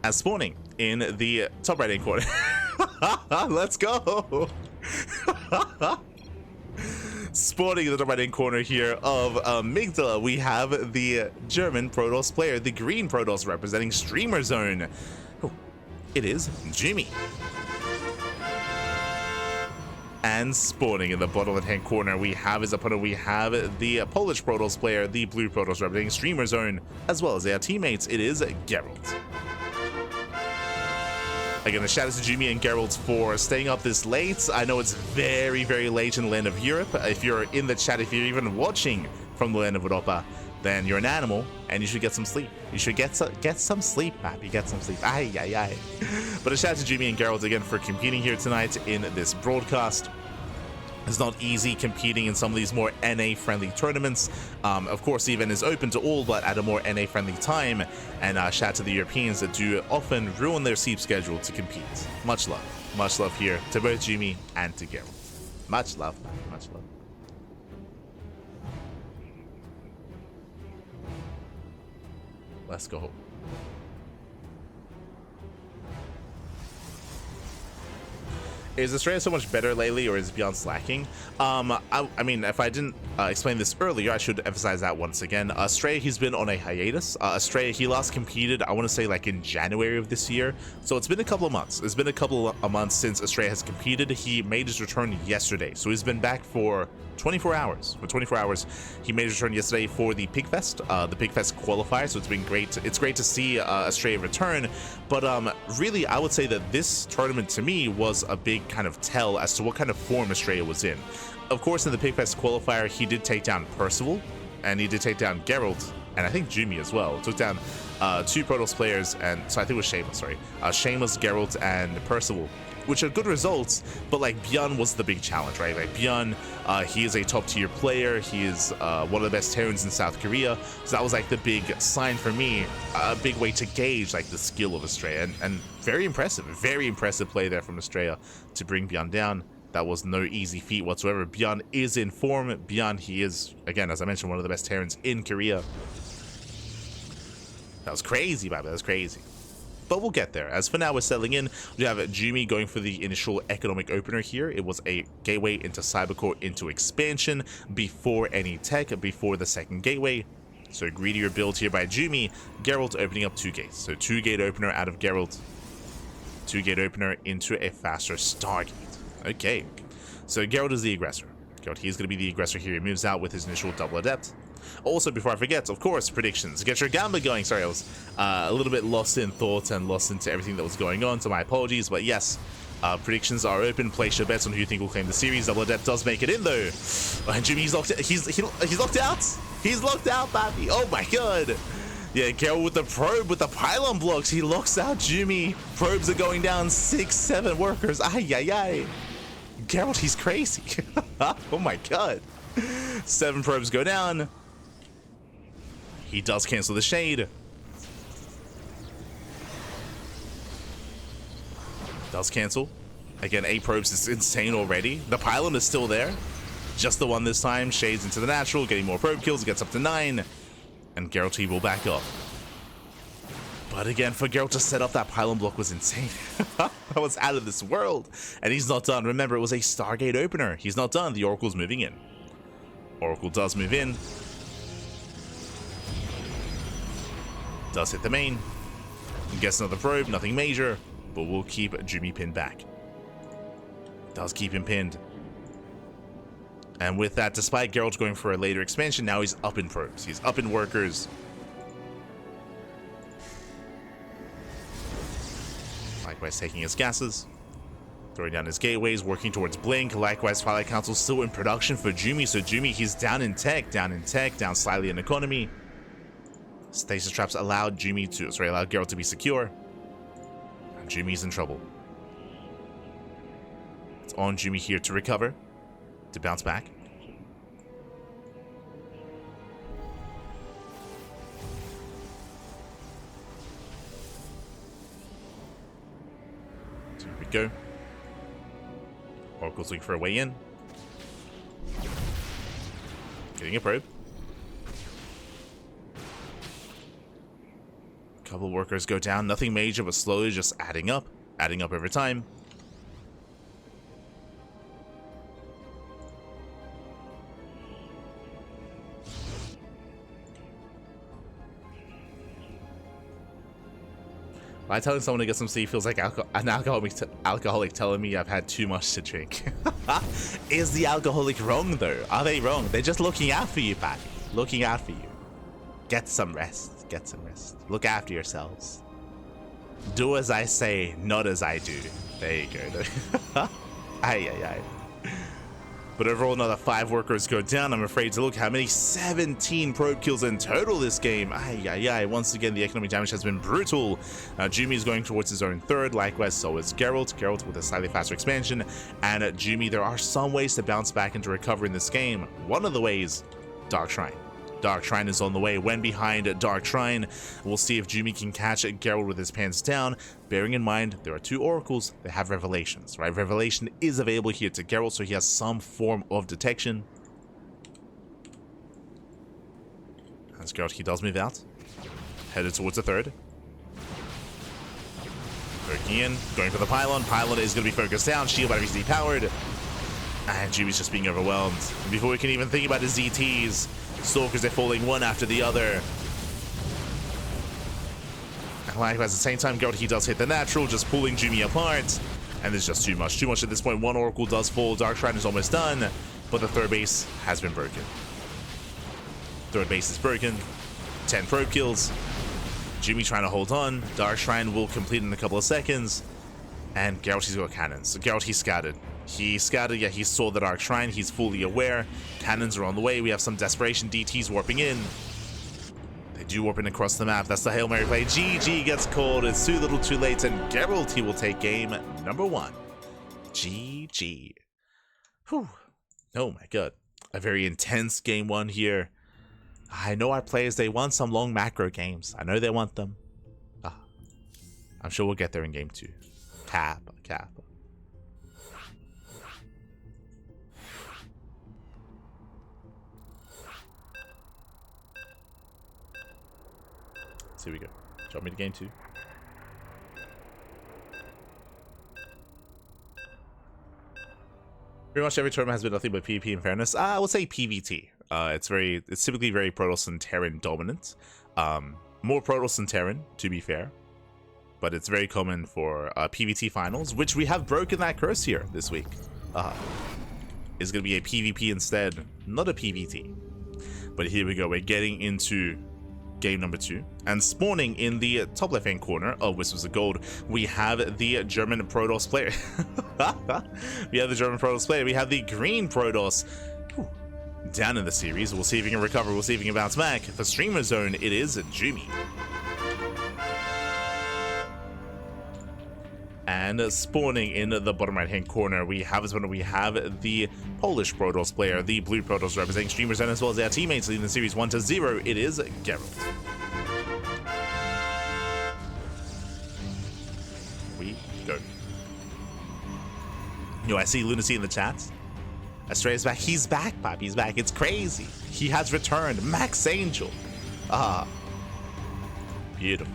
as spawning in the top right hand corner. Let's go. Spawning in the top right hand corner here of Amygdala, we have the German Protoss player, the green Protoss representing Streamer Zone. Oh, it is Jumy. And spawning in the bottom left-hand corner, we have his opponent. We have the Polish Protoss player, the blue Protoss representing Streamer Zone, as well as their teammates. It is Gerald. Again, a shout out to Jumy and Gerald for staying up this late. I know it's very, very late in the land of Europe. If you're in the chat, if you're even watching from the land of Europa, then you're an animal and you should get some sleep. You should get some sleep, Pappy. Get some sleep. Aye, aye, aye. But a shout out to Jumy and Gerald again for competing here tonight in this broadcast. It's not easy competing in some of these more NA-friendly tournaments. Of course, the event is open to all, but at a more NA-friendly time. And shout out to the Europeans that do often ruin their sleep schedule to compete. Much love here to both Jumy and to Gerald. Much love, man. Much love. Let's go. Is Australia so much better lately, or is Beyond slacking? I mean, if I didn't explain this earlier, I should emphasize that once again. Australia, he's been on a hiatus. Australia, he last competed, I want to say, like in January of this year. So it's been a couple of months. It's been a couple of months since Australia has competed. He made his return yesterday, so he's been back for 24 hours. For 24 hours, he made his return yesterday for the Pigfest qualifier. So it's been great. It's great to see Australia return. But really, I would say that this tournament to me was a big kind of tell as to what kind of form Australia was in. Of course, in the Pigfest qualifier, he did take down Percival, and he did take down Gerald, and I think Jumy as well. Took down two Protoss players, and so I think it was Shameless, sorry. Shameless, Gerald, and Percival, which are good results, but like Bjorn was the big challenge, right? Like Bjorn, he is a top tier player. He is one of the best Terrans in South Korea. So that was like the big sign for me, a big way to gauge like the skill of Australia, and very impressive play there from Australia to bring Bjorn down. That was no easy feat whatsoever. Bjorn is in form. Bjorn, he is, again, as I mentioned, one of the best Terrans in Korea. That was crazy, Bobby. That was crazy. But we'll get there. As for now, we're settling in. We have Jumy going for the initial economic opener here. It was a gateway into Cybercore into expansion before any tech, before the second gateway. So greedier build here by Jumy. Gerald opening up 2 gates. So 2 gate opener out of Gerald. 2 gate opener into a faster Stargate. Okay. So Gerald is the aggressor. Gerald, he's going to be the aggressor here. He moves out with his initial double adept. Also, before I forget, of course, predictions. Get your gamba going. Sorry, I was a little bit lost in thought and lost into everything that was going on, so my apologies. But yes, predictions are open. Place your bets on who you think will claim the series. Double adept does make it in, though. And Jumy's locked. He's locked out. He's locked out, baby. Oh my god. Yeah, Gerald with the probe, with the pylon blocks. He locks out Jumy. Probes are going down. 6-7 workers. Ay, ay, ay. Gerald, he's crazy. Oh my god. 7 probes go down. He does cancel the shade. Does cancel. Again, 8 probes is insane already. The pylon is still there. Just the one this time. Shades into the natural, getting more probe kills. Gets up to 9. And Geralt T will back up. But again, for Geralt to set up that pylon block was insane. That was out of this world. And he's not done. Remember, it was a Stargate opener. He's not done. The Oracle's moving in. Oracle does move in. Does hit the main. Gets another probe, nothing major, but we'll keep Jumy pinned back. Does keep him pinned. And with that, despite Geralt going for a later expansion, now he's up in probes. He's up in workers. Likewise, taking his gases. Throwing down his gateways, working towards Blink. Likewise, Twilight Council still in production for Jumy. So Jumy, he's down in tech, down slightly in economy. Stasis traps allowed Geralt to be secure. And Jumy's in trouble. It's on Jumy here to recover, to bounce back. So here we go. Oracle's looking for a way in. Getting a probe. Couple workers go down. Nothing major, but slowly just adding up over time. By telling someone to get some sleep feels like an alcoholic telling me I've had too much to drink. Is the alcoholic wrong, though? Are they wrong? They're just looking out for you, Patty. Looking out for you. Get some rest. Get some rest. Look after yourselves. Do as I say, not as I do. There you go. Aye, aye, aye. But overall, another 5 workers go down. I'm afraid to look how many 17 probe kills in total this game. Aye, aye, aye. Once again, the economic damage has been brutal. Jumy is going towards his own third. Likewise, so is Gerald. Gerald with a slightly faster expansion. And Jumy, there are some ways to bounce back and to recover in this game. One of the ways, Dark Shrine. Dark Shrine is on the way. When behind Dark Shrine, we'll see if Jumy can catch Gerald with his pants down. Bearing in mind, there are 2 oracles that have revelations, right? Revelation is available here to Gerald, so he has some form of detection. As Gerald, he does move out. Headed towards the third. Poking in, going for the pylon. Pylon is going to be focused down. Shield batteries depowered. And Jumy's just being overwhelmed. And before we can even think about his ZTs, Stalkers are falling one after the other. And likewise, at the same time, Gerald, he does hit the natural, just pulling Jumy apart. And there's just too much. Too much at this point. 1 Oracle does fall. Dark Shrine is almost done. But the third base has been broken. Third base is broken. 10 probe kills. Jumy trying to hold on. Dark Shrine will complete in a couple of seconds. And Gerald, he's got cannons. So Gerald, he's scattered. He scattered, yeah, he saw the Dark Shrine. He's fully aware. Cannons are on the way. We have some desperation DTs warping in. They do warp in across the map. That's the Hail Mary play. GG gets called. It's too little too late. And Gerald, he will take game number 1. GG. Whew. Oh my god. A very intense game 1 here. I know our players, they want some long macro games. I know they want them. I'm sure we'll get there in game 2. Cap. Here we go. Jump me to game 2. Pretty much every tournament has been nothing but PvP in fairness. I would say PvT. It's typically very Protoss and Terran dominant. More Protoss than Terran, to be fair. But it's very common for PvT finals, which we have broken that curse here this week. It's going to be a PvP instead, not a PvT. But here we go. We're getting into game number 2, and spawning in the top left hand corner of Whispers of Gold, we have the German Protoss player. We have the green Protoss. Whew. Down in the series. We'll see if he can recover. We'll see if he can bounce back. For Streamer Zone, it is Jumy. And spawning in the bottom right hand corner, we have the Polish Protoss player, the blue Protoss representing Streamer Zone, as well as their teammates leading the series 1-0. It is Gerald. We go. Yo, I see Lunacy in the chat. Astraea's back. He's back, Pop. He's back. It's crazy. He has returned. Max Angel. Beautiful.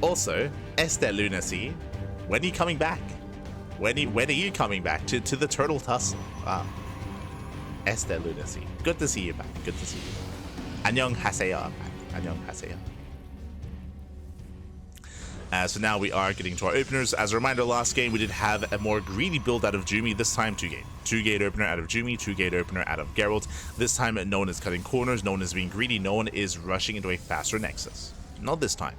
Also, Esther Lunacy. When are you coming back? When are you coming back to the Turtle Tussle? Esther Lunacy. Good to see you back. Good to see you. Annyeonghaseyo. Annyeonghaseyo. So now we are getting to our openers. As a reminder, last game we did have a more greedy build out of Jumy. This time 2 gate. 2 gate opener out of Jumy, 2 gate opener out of Gerald. This time no one is cutting corners, no one is being greedy, no one is rushing into a faster Nexus. Not this time.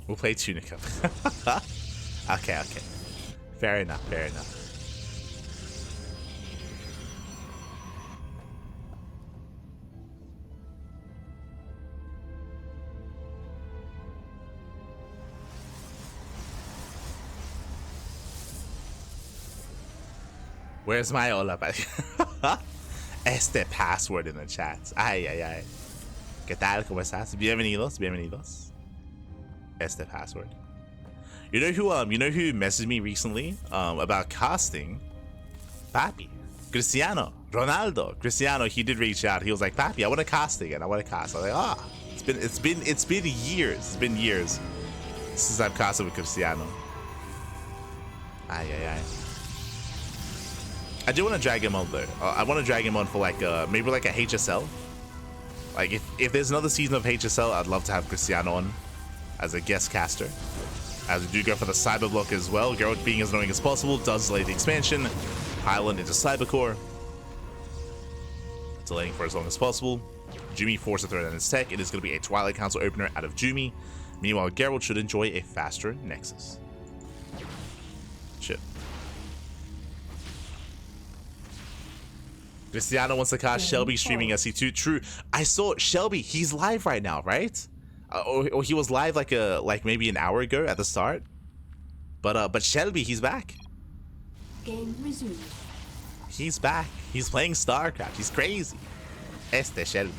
We'll play Tunica. Okay. Fair enough. Where's my Ola? Este password in the chat. Ay. ¿Qué tal? ¿Cómo estás? Bienvenidos. Este password. You know who messaged me recently about casting? Papi. Cristiano. Ronaldo. Cristiano, he did reach out. He was like, Papi, I want to cast again. I want to cast. I was like, ah, it's been years. It's been years since I've casted with Cristiano. Ay. I do want to drag him on though. I want to drag him on for like maybe like a HSL. Like if there's another season of HSL, I'd love to have Cristiano on as a guest caster. As we do go for the cyber block as well. Gerald, being as annoying as possible, does delay the expansion. Pylon into cybercore. Delaying for as long as possible. Jumy forced to throw down his tech. It is going to be a Twilight Council opener out of Jumy. Meanwhile, Gerald should enjoy a faster Nexus. Shit. Cristiano wants to cast Shelby streaming SC2. True. I saw Shelby. He's live right now, right? Or he was live like maybe an hour ago at the start. But Shelby, he's back. Game resumed. He's back. He's playing StarCraft. He's crazy. Este Shelby.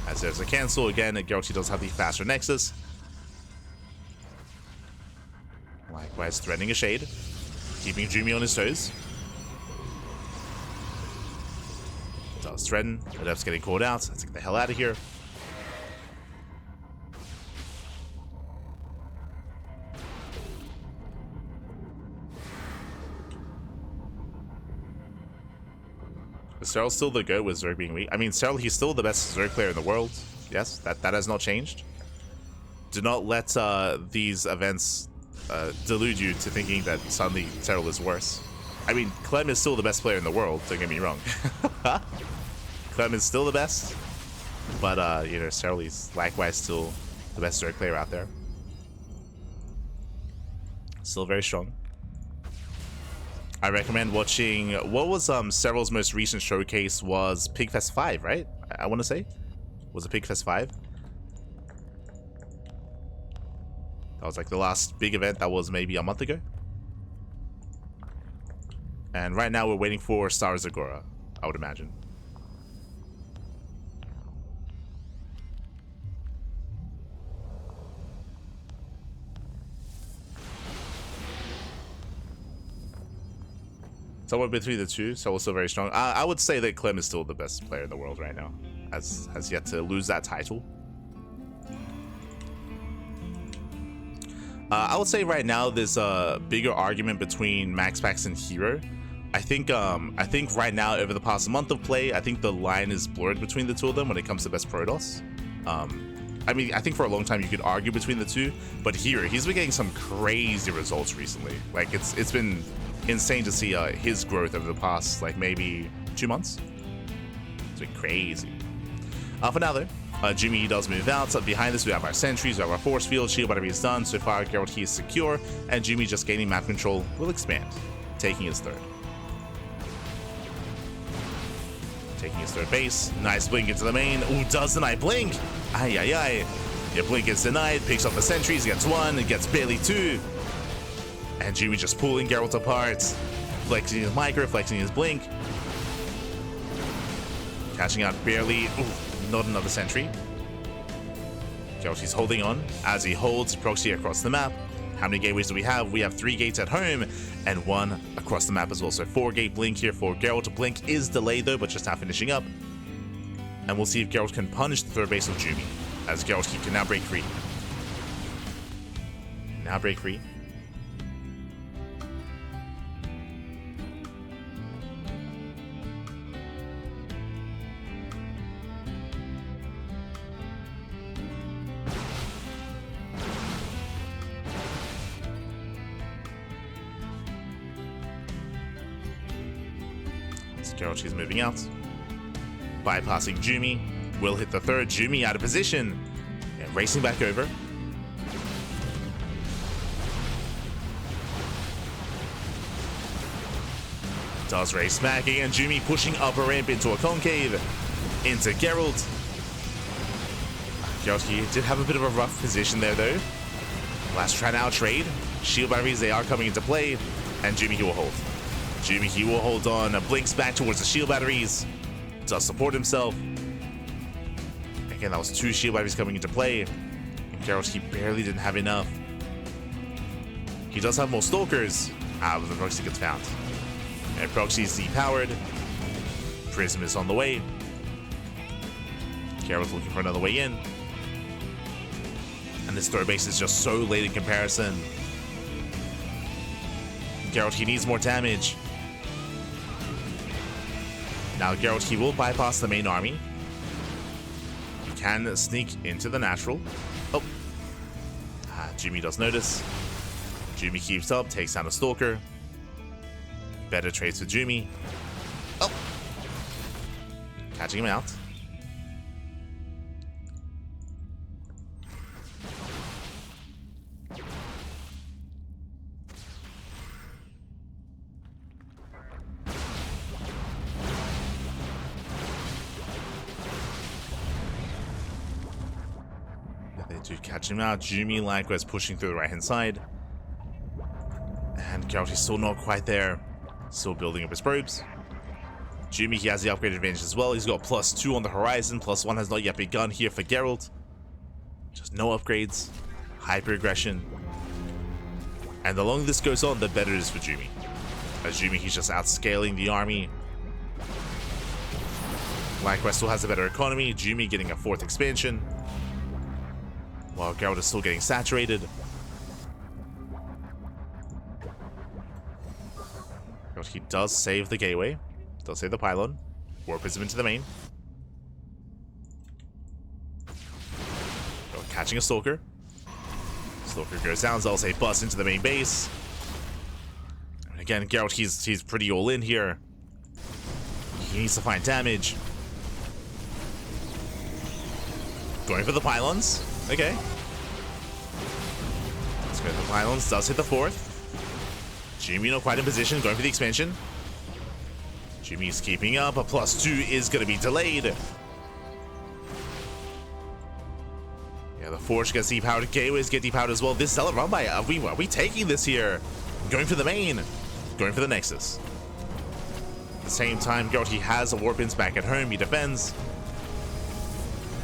As there's a cancel again, Gerald does have the faster Nexus. Likewise, threatening a shade, keeping Jumy on his toes. Does threaten. Adept's getting called out. Let's get the hell out of here. Is Cyril still the GOAT with Zerg being weak? I mean, Cyril, he's still the best Zerg player in the world. Yes, that has not changed. Do not let these events delude you to thinking that suddenly Cyril is worse. I mean, Clem is still the best player in the world, don't get me wrong. Clem is still the best, but you know, Cyril is likewise still the best Zerg player out there. Still very strong. I recommend watching, what was Cyril's most recent showcase was Pigfest 5, right? I want to say. Was it Pigfest 5? That was like the last big event that was maybe a month ago. And right now we're waiting for Star Zagora, I would imagine. Somewhere between the two, so also very strong. I would say that Clem is still the best player in the world right now. Has yet to lose that title. I would say right now there's a bigger argument between Max Pax and Hero. I think right now over the past month of play, I think the line is blurred between the two of them when it comes to best Protoss. I mean, I think for a long time you could argue between the two, but Hero, he's been getting some crazy results recently. Like it's been insane to see his growth over the past like maybe 2 months. It's been crazy. For now though, Jumy does move out. So behind this we have our sentries, we have our force field, shield battery is done. So far Gerald he is secure, and Jumy just gaining map control will expand, taking his third. Taking his third base. Nice blink into the main. Ooh, does deny blink. Ay. Your blink is denied. Picks up the sentries, gets one, and gets barely two. And Jumy just pulling Geralt apart. Flexing his micro, flexing his blink. Catching out barely. Ooh, not another sentry. Geralt he's holding on as he holds proxy across the map. How many gateways do we have? We have 3 gates at home and 1 across the map as well. So 4 gate blink here for Geralt. Blink is delayed though, but just now finishing up. And we'll see if Geralt can punish the third base of Jumy, as Geralt he can now break free. Now break free. Gerald, she's moving out. Bypassing Jumy. Will hit the third. Jumy out of position. And racing back over. Does race smacking, and Jumy pushing up a ramp into a concave. Into Gerald. Gerald, he did have a bit of a rough position there though. Last try now trade. Shield batteries, they are coming into play. And Jumy, he will hold. Jumy, he will hold on, blinks back towards the shield batteries, does support himself, and Again, that was 2 shield batteries coming into play. And Gerald, he barely didn't have enough. He does have more stalkers. But the proxy gets found. And proxy is depowered. Prism is on the way. Gerald's looking for another way in. And this third base is just so late in comparison. Gerald, he needs more damage. Now Gerald, he will bypass the main army. He can sneak into the natural. Oh. Jumy does notice. Jumy keeps up, takes down a stalker. Better trades with Jumy. Oh. Catching him out. They do catch him out. Jumy likewise pushing through the right hand side. And Gerald is still not quite there. Still building up his probes. Jumy, he has the upgrade advantage as well. He's got +2 on the horizon. +1 has not yet begun here for Gerald. Just no upgrades. Hyper aggression. And the longer this goes on, the better it is for Jumy. As Jumy, he's just outscaling the army. Likewise still has a better economy. Jumy getting a 4th expansion. While Gerald is still getting saturated. He does save the gateway. Does save the pylon. Warp Prism into the main. Catching a stalker. Stalker goes down. I'll say bust into the main base. And again, Gerald, he's pretty all in here. He needs to find damage. Going for the pylons. Okay. Let's go for the pylons. Does hit the 4th. Jumy not quite in position, going for the expansion. Jumy's keeping up. A +2 is going to be delayed. Yeah, the Forge gets depowered. Gateways get depowered as well. This Zealot run by, are we taking this here? Going for the main. Going for the Nexus. At the same time, Gerald, he has a Warpins back at home. He defends.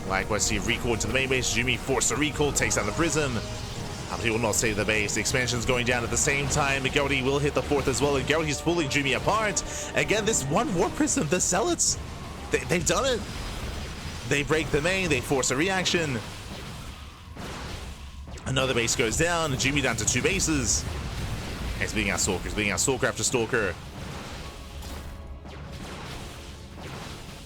Likewise, he recall into the main base. Jumy forced a recall, takes out the Prism. But he will not save the base. The expansion's going down at the same time. Gerald will hit the 4th as well. And Gerald, he's pulling Jumy apart. Again, this one Warp Prism, the Zealots, they've done it. They break the main. They force a reaction. Another base goes down. Jumy down to 2 bases. He's beating out Stalker. He's beating out Stalker after Stalker.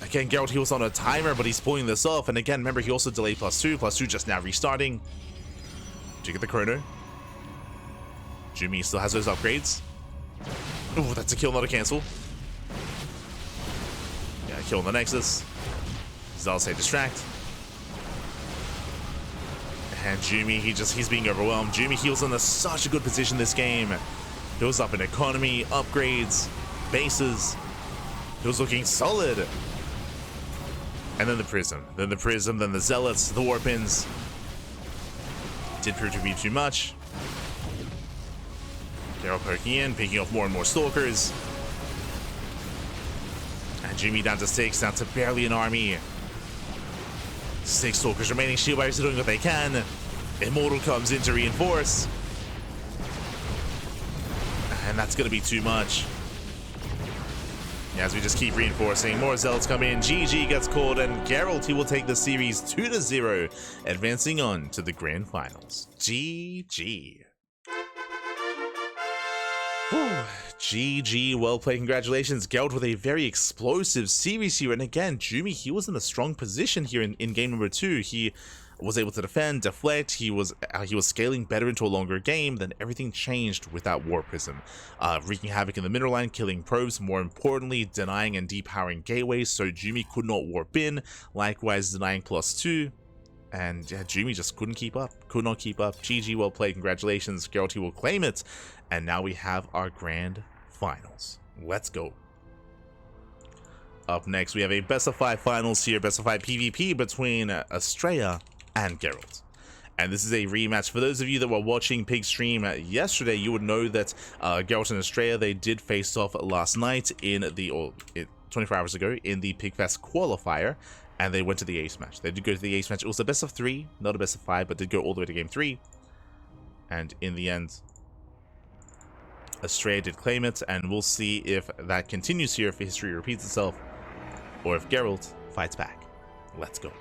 Again, Gerald, he was on a timer, but he's pulling this off. And again, remember, he also delayed +2. +2 just now restarting. To get the chrono. Jumy still has those upgrades. Oh, that's a kill, not a cancel. Yeah, kill on the Nexus. Zal say distract. And Jumy, he's being overwhelmed. Jumy, he was in such a good position this game. He was up in economy, upgrades, bases. He was looking solid. And then the Prism. Then the Zealots, the Warpins. Did prove to be too much. Gerald poking in, picking off more and more Stalkers. And Jumy down to 6, down to barely an army. 6 Stalkers remaining. Shield Barriers are doing what they can. Immortal comes in to reinforce. And that's going to be too much. As we just keep reinforcing, more Zealots come in, GG gets called, and Gerald, he will take the series 2-0, advancing on to the grand finals. GG. Whew. GG, well played, congratulations. Gerald with a very explosive series here, and again, Jumy, he was in a strong position here in game number 2. He was able to defend, deflect, he was scaling better into a longer game, then everything changed with that Warp Prism. Wreaking havoc in the middle line, killing probes, more importantly, denying and depowering gateways, so Jumy could not warp in, likewise denying +2, and yeah, Jumy just couldn't keep up, could not keep up. GG, well played, congratulations, Gerald, he will claim it, and now we have our grand finals. Let's go. Up next, we have a best of 5 finals here, best of 5 PvP between Estrella and Gerald. And this is a rematch. For those of you that were watching Pig stream yesterday, you would know that Gerald and Estrella, they did face off last night in the, 24 hours ago, in the Pigfest qualifier. and they went to the ace match. They did go to the ace match. It was a best of 3, not a best of 5, but did go all the way to game 3. And in the end, Astrea did claim it, and we'll see if that continues here, if history repeats itself, or if Gerald fights back. Let's go.